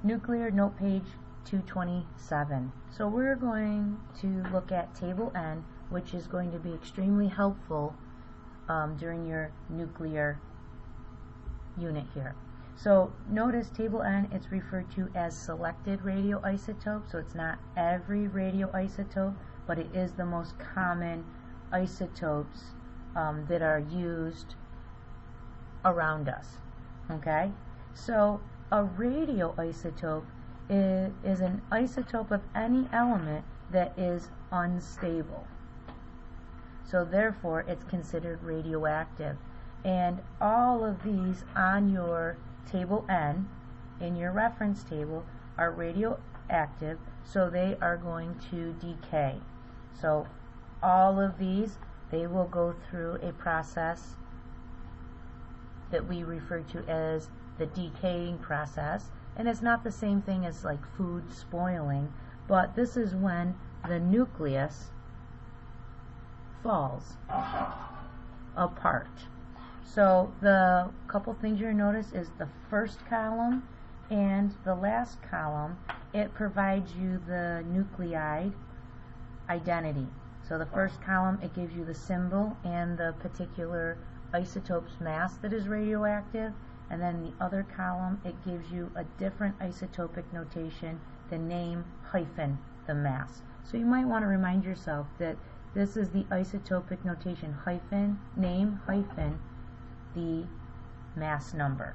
Nuclear note page 227. So we're going to look at table N, which is going to be extremely helpful during your nuclear unit here. So notice table N, it's referred to as selected radioisotope, so it's not every radioisotope, but it is the most common isotopes that are used around us. Okay? So a radioisotope is an isotope of any element that is unstable. So therefore it's considered radioactive. And all of these on your table N, in your reference table, are radioactive, so they are going to decay. So all of these, they will go through a process that we refer to as the decaying process, and it's not the same thing as like food spoiling, but this is when the nucleus falls apart. So the couple things you'll notice is the first column and the last column, it provides you the nuclide identity. So the first column, it gives you the symbol and the particular isotope's mass that is radioactive, and then the other column, it gives you a different isotopic notation, the name hyphen the mass. So you might want to remind yourself that this is the isotopic notation, hyphen name hyphen the mass number.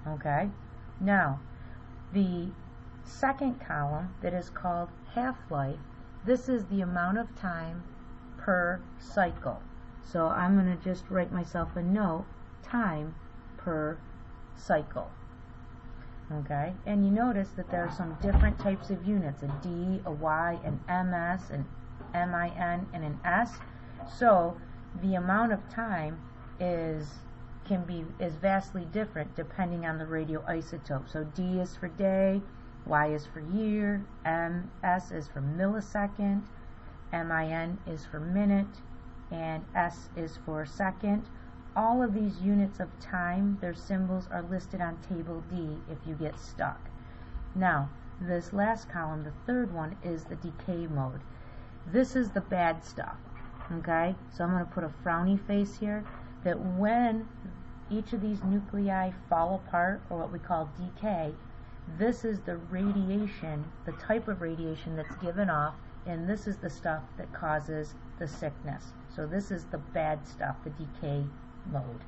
Okay? Now, the second column that is called half-life, this is the amount of time per cycle. So I'm going to just write myself a note, time per cycle. Okay? And you notice that there are some different types of units, a D, a Y, an MS, an MIN, and an S. So the amount of time is vastly different depending on the radioisotope. So D is for day, Y is for year, MS is for millisecond, MIN is for minute, and S is for second. All of these units of time, their symbols are listed on table D if you get stuck. Now, this last column, the third one, is the decay mode. This is the bad stuff. Okay? So I'm going to put a frowny face here, that when each of these nuclei fall apart, or what we call decay, this is the radiation, the type of radiation that's given off, and this is the stuff that causes the sickness. So this is the bad stuff, the decay mode.